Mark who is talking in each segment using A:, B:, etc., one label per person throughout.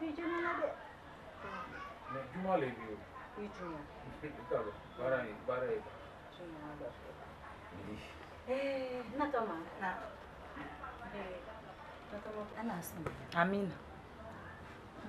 A: fi jumala de
B: ne jumala biyo
A: juma
B: italo bara
A: jumala
B: ni
A: nakama na nakama ana sama
C: Amina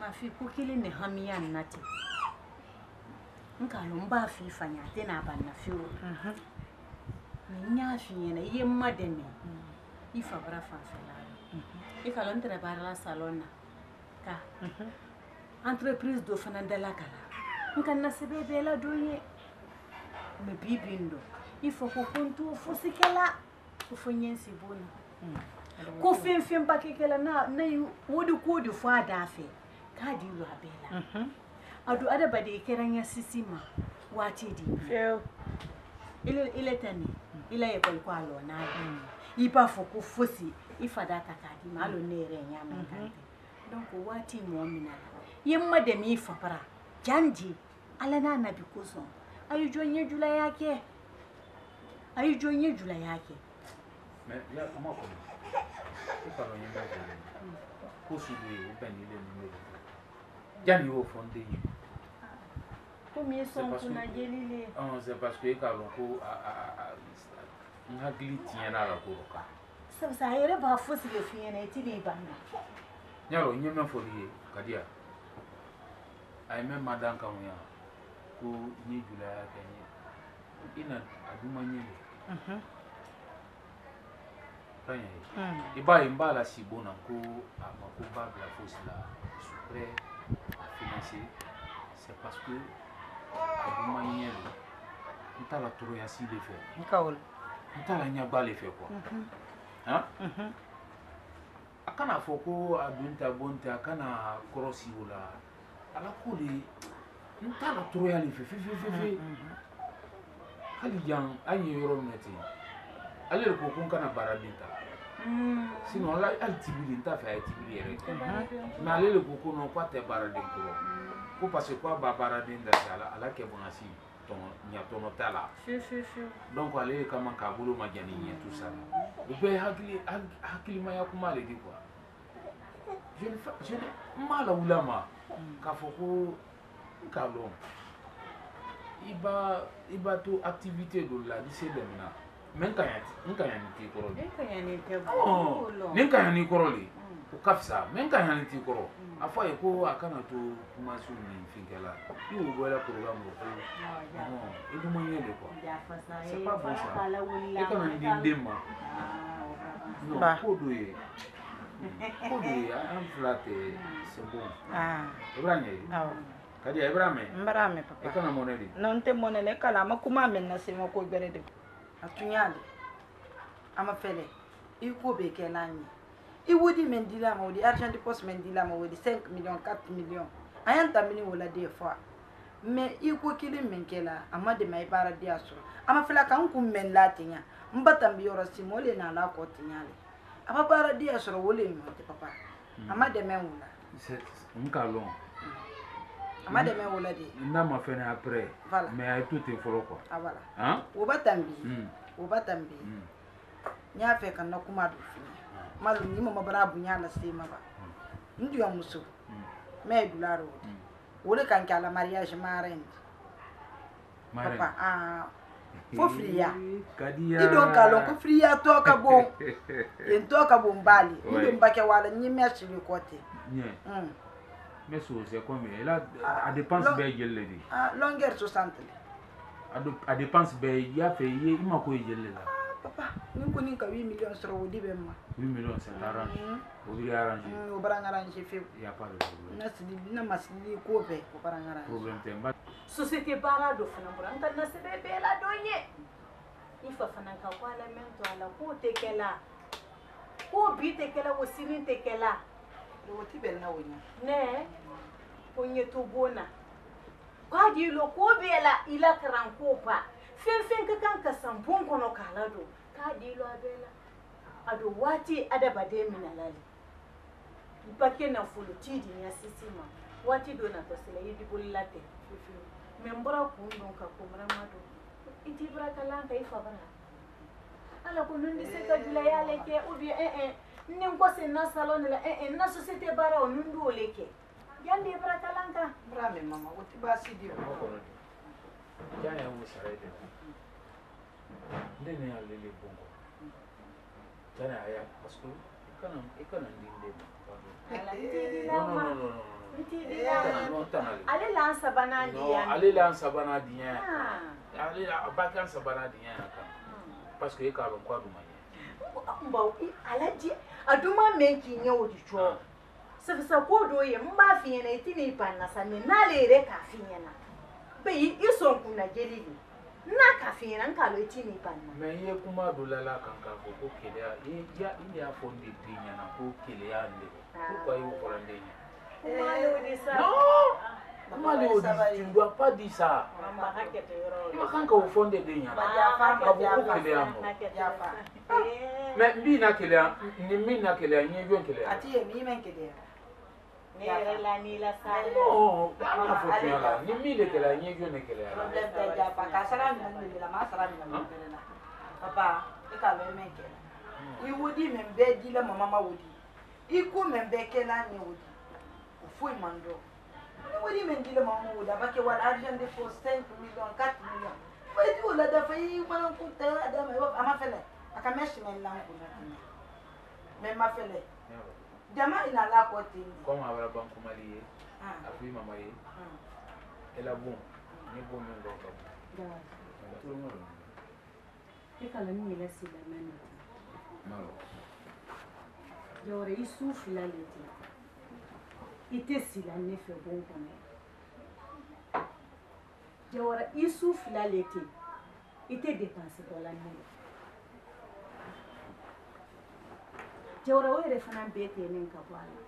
A: ma fi ko kelen ne hamiya nati nka lo mba fi fanya te na ban na fi o nya fi ne yemma de me ifa bra fa fa la ifa lo ntere bara la salon na ka entreprise do fana de la kala nka na sebe be la doye me bibindo ifa ko kontu fusikela ko fonyensi bona ko fem ba kekela na wodi ko di fa da fe ka di ru abela adu ada bade keranya sisima wati di
C: feo
A: ile tani ile ye ko alo na ipa foko fosi ifada takadi malo nere nya men kante donc wati mo minala yemma de mi fapara janji ala na nabi koso ayu jonye jula yake
B: me ya ama ko ko lo nyamba ko su de o ben ile ni jani o fonde
A: comme son kuna jelile
B: c'est parce que ka lo ko ngagli tiena la ko ka
A: sa yere ba fosi le fiene ti li bana
B: nyaro nyema foli kadia ay même madan kamuya ko ni jula ya kenye ina aduma nyele kanya iba imbala sibona ko amakuba la fosi la prêt à financer c'est parce que aduma nyele ntala toro ya si le fait
C: nkawol
B: ntala nyaba le fait quoi hein akana foko adunta bonta akana krosi wala ala kuli ntala toro ya le fait hali jang anyi yoro meti ale ko kun kana baradinta sinon ala altibili nta fa altibili ere mais ale ko ko no kwate baradin ko parce que quoi ba baradin da ala ke bonasi ton nya tono tala donc ale kama ka bulu majani nya tout ça be hakili ma yakuma le di quoi je mala ulama ka foko kalon iba to activité de la lycée de na men kanyani ti koro ni koroli ko kafsa men kanyani ti koro afa e ko akana to kumasu ni fingela yo wala programme ko non e du moyen de quoi c'est pas bon ça e kana ndima non kodoye am flatte c'est bon ibrahim kadi ibrahim
C: mbarame papa
B: e kana monedi
C: non te monele kala makuma men na se mako berede atunyale ama fele iko be kenani I wodi mendila ma wodi argent de poste mendila ma wodi 5 millions 4 millions ayanta mini wala des fois mais iko kili menkela ama de mai bara dia so ama fela kan kum men latinya mbata mbiyoro simole na la ko tinyale ama bara dia so wole mi te papa ama de men wala
B: c'est nkalon
C: ama de men wala de
B: na ma fene après
C: voilà.
B: mais ay tout est folo quoi
C: ah voilà
B: hein
C: o batambi nya fe kan na kuma do fi malu ni mama bara bunya la se ma ba ndu ya muso me dularo wole kan kala mariage marend papa fo fria
B: kadia
C: idon kalon ko fria to ka bon en to ka bon bali idon mbake wala ni merci le côté
B: mais c'est combien là à dépense be gelle di
C: longueur 60
B: à dépense be ya fait ye ima ko gelle là
C: papa ni ko 8 millions sur wodi be ma
B: 8 millions c'est arrangé au bien arrangé
C: au barang arrangé fait
B: il y a pas de problème
C: na masili ko be ko barang arrangé
B: problème temba
A: société bara do fana buranta na sebe be la donye ifa fana ka kwala mento ala ko tekela ko bi tekela wosini tekela
C: do tibel na wonya
A: ne onye to bona kwa di lo ko bela ila karan ko pa fen ka kan ka sampon kono kala do ka di lo abela ado wati adaba de minalali ipake na fulu tidi ya sisima wati do na tosela yidi bolate membra kundo ka kumra mado iti brakalanga ifabara ala ko nundi se ka jula ya leke ou bien nin ko se na salon la na société bara o nundu oleke Yandi brakalanka.
C: Brame mama, what you basi dio.
B: Jaya wo sarede. Ndene ya lele bongo. Jana ya pasko ikana ndinde. No.
A: Ale lan sabana diya.
B: No, ale lan sabana diya. Ale abakan sabana diya kan. Parce que ka ron kwa duma ye.
A: Mba alaji aduma menki nye odi cho. Sefisa kodo ye mba fiena itini panna sanne nale re ka fiena. Be ison kuna gelili. Na ka fiena nkalo itini panna.
B: Me ye kuma dolala kan ka ko kele ya ya fondi dinya na ko kele ya nde. Ko kwa yo forande nya. Non, Maléo, tu ne dois pas dire ça. Tu vas quand fond de dinya. Mais mi na kele ni mi na kele ni yo kele.
C: Ati ye mi men kele.
A: Ni la sa.
B: Non, na fo fiala. Ni mi de kele ni yo ne kele.
C: Problem te ja pa ka sara mi na ma sara mi na na. Papa, e ka lo men kele. I wodi men be di la mama wodi. I ko men be kele ni wodi. Foi mando. Ni wodi men di la mama wodi abake wal argent de for 5 millions 4 millions. Foi di wala da fay man ko ta da me ama fele. Aka meshi men lan ko na. Men ma fele. Jama ina la ko tin.
B: Comme abra ban ko malié. Afi mama ye. Elle a bon. Ni bon men do ko. Tout le monde.
A: E kala ni la sila men.
B: Malo.
A: Jore isu filaleti. Ite sila ne fe bon kono. Jawara isu filaleti. Ite dépenser dola ni. Jawara o yere fana bete nen ka bala.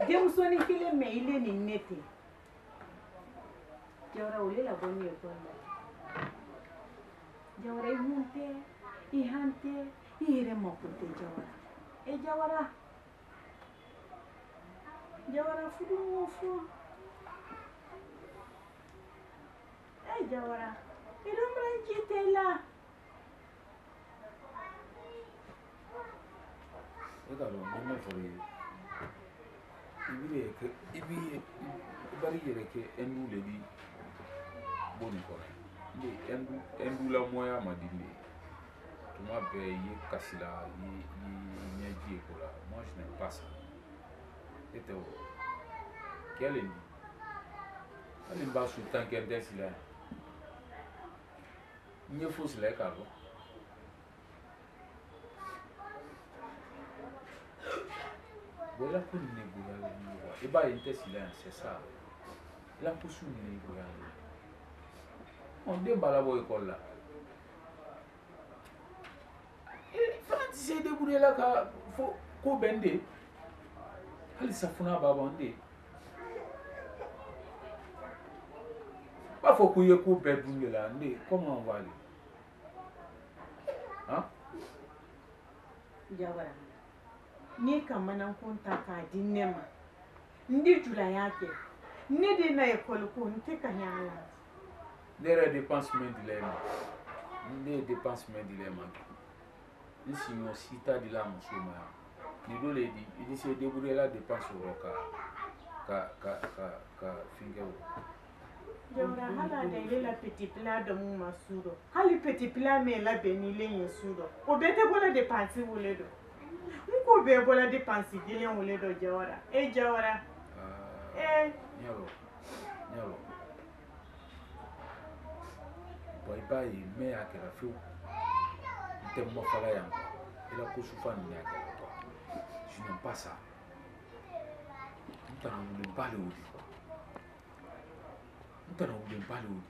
A: Demso ni kile me ile ni nete. Jawara o le la boni e kono. Jawara ihunte, ihante, ihire mokunte jawara. E jawara. Jawara fudu fu. Eh Jawara. Idum ranjite la.
B: Ega lo mo fori. Ibi bari yere ke endu le di boni ko. Endu la moya ma dindi. Tuma be yi kasila yi nyaji ko la. Moi je n'aime pas ça. C'était quelle est elle est basse sous tant qu'elle est là. Il faut se la cargo. Voilà pour les négociations. Et bah il était silence, c'est ça. La pousse une négociation. On débat la boy école là. Et Francis de bouler là faut qu'on bende. Ali safuna babande pas faut que you coupe bedroom là né comment on va aller hein
A: Jawara ni kamana kunta ka dinema ndi jula yake ni de na école ko nte kanyala
B: des dépenses men dilema des dépenses men dilema ici on cita de la musuma ni dole di il s'est débrouillé la dépense au ka finger.
A: Jawara hala da ile la petit plat de mu masuro hali petit plat me la benile yesudo o bete bola dépenser wole do nko be bola dépenser gile wole do Jawara e Jawara
B: Nyalo boy bay me akela fu temmo fala yang ila ko sufan ni akela je n'aime pas ça. Nous t'avons pas le haut. Nous t'avons pas le haut.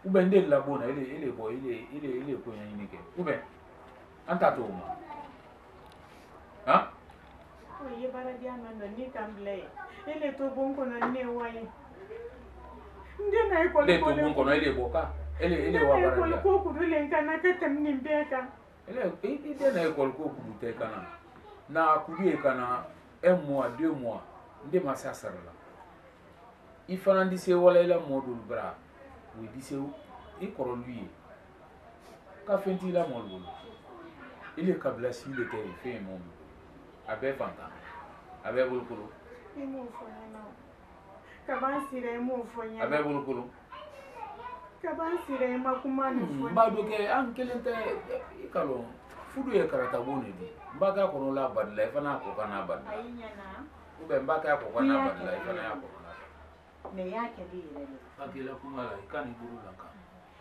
B: Ou bien de la bonne, il est boy, il est pour y aller. Ou bien, en tato. Hein?
A: Oui, baradia mando ni kamble. Il est tout bon qu'on a né waye. Ndena école
B: ko. Il est tout bon qu'on a il boka. Il est wa baradia.
A: École ko ku dule nkana katam ni beka.
B: Il est na école ko ku te kana. Na kubi kana 1 mois 2 mois nde masa sarala il fana dise wala ila modul bra we dise i koro lui ka fenti la modul il est kabla si le était fait mon abe fanta abe bulukulu
A: Imu fonyana. Kaban sire imu fonyana.
B: abe bulukulu
A: Kaban sire ma kuma ni fonyana.
B: mba do ke an kelente ikalo fudu ye karata bone di mba ka kono la badla ifana ko kana badla
A: Ayinyana.
B: ube mba ka ko kana badla ifana ya ko
A: Me yake bi ile.
B: akila kuma la ikani buru lanka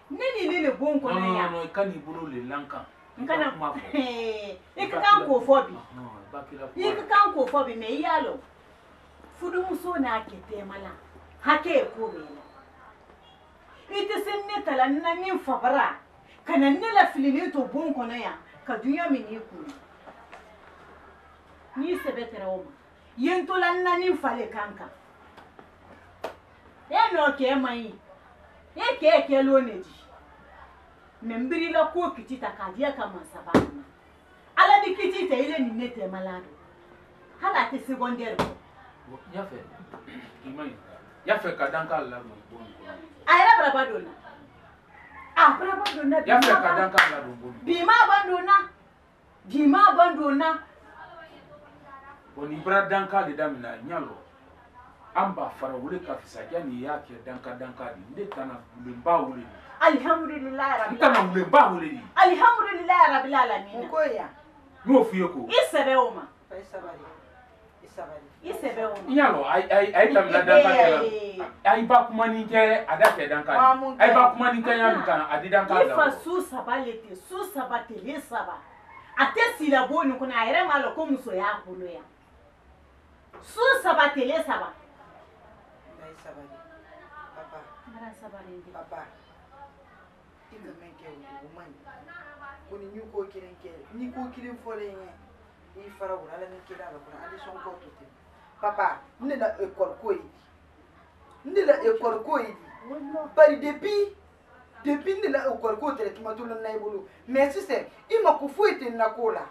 A: Nini lele bon ko na ya.
B: no ikani buru le lanka
A: Nkana
B: kuma ko
A: kan ko fobi.
B: bakila
A: Ika kan ko fobi me yalo. Fudu muso na kete mala. Hake ko bela. Ita sinne tala na min fabara. Kana nela filini to bon ko na ya. Ka dunya min yi ku. Ni sebetere o ma. Yento lan na nin fale kanka. E no ke mai. E ke lo ne ji. Membiri la ko kitita ka dia kama sabana. Ala di kitita ile ni nete malado. Hala te secondaire ko.
B: yafe imai yafe kadanka la do bon ko
A: Ayra brabadona. Ah brabadona.
B: yafe kadanka la do bon
A: Bima bandona. Bima bandona.
B: boni bra danka de damina nyalo amba fara wule ka fisa jani yake danka di nde kana wule ba wule
A: Alhamdulillah rabbil
B: kana
A: alamin.
B: wule ba wule di
A: Alhamdulillah rabbil alamin.
C: Ko ya.
B: no fiye ko
A: Isebe oma.
C: Fai sabari. Isabari.
A: Isebe oma.
B: nyalo ai tamla danka ke ai ba kuma ni ke adake danka ai ba kuma ni ke nyami kana adi danka
A: Ifa
B: la
A: su sabalete, su sabatele saba. Ate sila boni kuna ayre malo ko muso ya kulo ya. Su sabatele saba.
C: Fai sabari. Papa.
A: Mara sabare ndi.
C: Papa. Inga menke woman. Kuni nyuko kirenke. Ni ko kiren fole nye. Ni fara wala la nkira la kuna adi son ko tuti. Papa, ne la école ko yi. Ne la école ko yi. Bari depuis ne la école ko tere kimato na naibulu. Mais si c'est ima ku fuite na kola.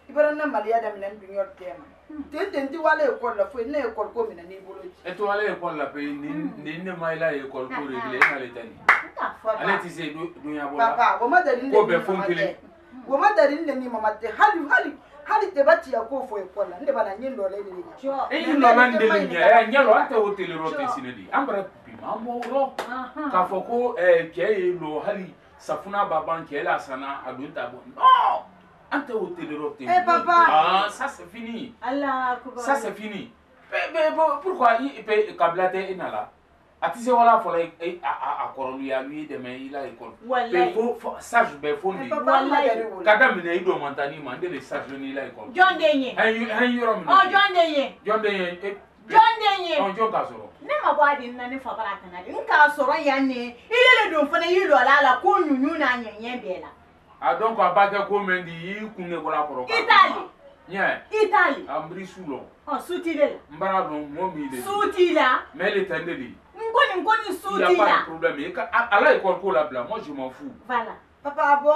C: Ibara na malia da minan dunyor tema. Tende wala école la fuite na école ko minan ni bulu.
B: eto ale école la pe ni ne maila école ko regle na le tani
A: Nka fora.
B: ale ti se dunya bola
C: Papa, wo madari
B: ko be fonkile
C: wo madari ni mama te hali te bati ya ko fo école la ndeba na nyindo le ni.
A: Jo.
B: e yin no nan de le nya ya nyalo ante hotel rote sinedi ambra pima mo ro
A: Aha.
B: ka foko ke e lo hali safuna baban ke la sana adunta bon no ante hotel rote
C: Eh, papa.
B: ah ça c'est fini
A: Allah akbar.
B: ça c'est fini pourquoi il peut kablate inala atise wala fola a korolu ya lui de mais il a école
A: Wallahi.
B: faut sage be fondi
C: Papa
A: Wallahi.
C: madari wo.
B: kada mine ido montani mande le sage ni la école
A: John Denye.
B: han yoro mi
A: Oh John Denye.
B: jonde ye
A: John Denye.
B: on jonka soro
A: Ne ma bwa din na ni fabara kana di. Nka soro ya ne. Ile le don fana yilo ala ko nyunyu na nyenye bela.
B: a donc abake ko mendi yi kunne wala poro
A: Italy.
B: nye
A: Italy.
B: ambri sulo
A: Oh suti de la.
B: mbara don mo mi le
A: Suti la.
B: mais le tende li
A: Nkoni
B: il y a
A: suti
B: pas
A: la.
B: de problème à la école ko la bla moi je m'en fous
A: Voilà.
C: Papa bon.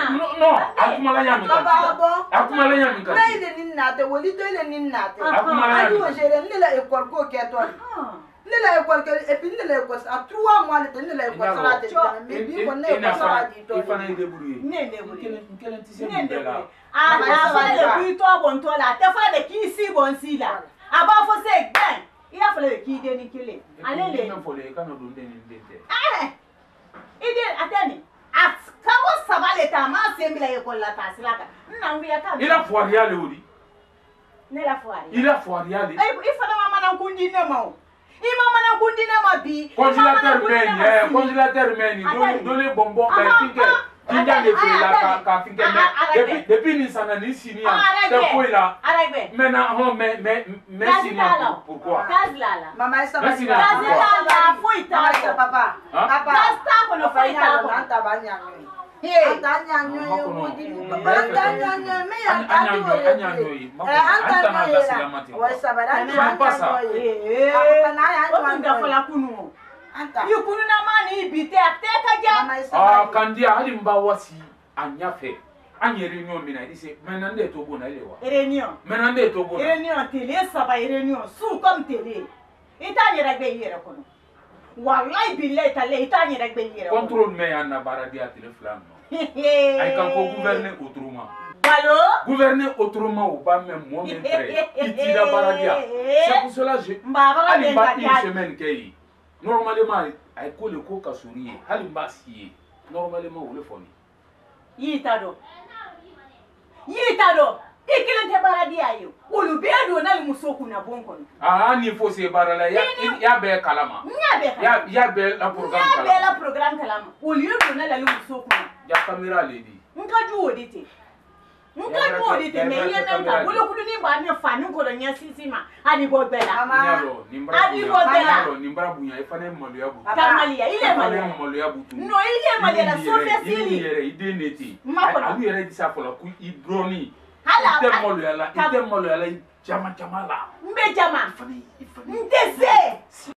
B: non akuma la nyami
C: Papa bon.
B: akuma la nyami
C: Na ile ni nate woli to ile ni nate.
B: akuma la
C: Adi
B: nyami
C: o jere ni la école ko ke to.
A: Ah.
C: Ni la école ke et puis ni la école à 3 mois le ni la école sala de mais bi ko ne ko sala di to.
B: il fallait débrouiller
A: Ne débrouiller.
B: quel antisème
A: Ne
B: là
A: débrouiller. Ah, fala de kui to bon to la. Te fala de ki si bon si la. Aba fo se gben. Iya fala de ki de ni kele. Alele.
B: non faut les canaux donner une dente
A: Eh. Ide atani. At kabo sabale ta ma sembila ye kolla ta silaka. Nna mbiya ka.
B: il a foiré aller odi
A: Ne la foari.
B: il a foiré aller
A: Ifana mama na kundi ne ma. Mama na kundi ne ma bi.
B: congélateur men donner bonbon finke Tinja le fait là ka finke depuis ni sana ni sinia c'est quoi là maintenant mais sinia pourquoi
A: Kazlala.
C: Mama esa
B: Merci,
C: ba.
A: Kazlala foita.
C: Mama esa papa. Papa.
A: Kasta ko no foita.
C: Anta ba nyanyo.
A: Hey.
C: Anta nyanyo yo wodi. Anta nyanyo me ya anta wa esa ba
A: na ya anta fola kunu.
C: Anta.
A: Yukunu na mani bite ateka ja.
C: Mama esa.
B: Kandia hali mba wasi anyafe anye réunion mina dise menande to bona lewa
A: Réunion.
B: menande to bona
A: Réunion télé ça va réunion sous comme télé. Ita yera gbe yera kono. Wallahi billahi taala ita yera gbe yera.
B: contrôle me anna baradia téléphone ay kan ko gouverner autrement
A: Balo.
B: Gouverner autrement ou pas même moi même frère. Il tire baradia. C'est pour cela que je. Ali ba une semaine qu'il. Normalement, ay ko le ko kasuri. Ali ba si. Normalement ou le foni.
A: Yitado. Ikile te baradia yo. Olu be do na le musoku na bonko.
B: Ah ni fo se barala ya be kalama. Ya be la programme kalama.
A: Ya be la programme kalama. Olu do na le musoku.
B: Ya caméra lady.
A: Nka ju odite. Nka ju odite me ye nka. Bolo kudu ni ba mi fa ni ko lo nya sisi ma. Ani bo bela.
B: Nyalo nimbra bunya ifane molo ya butu.
A: Kamalia ile malia.
B: Molo ya butu.
A: No ile malia la sofia sili.
B: Ile ide neti.
A: Makola.
B: Alu yere disa fola ku idroni.
A: Hala.
B: Ite molo ya la jama la.
A: Mbe jama. Ndese.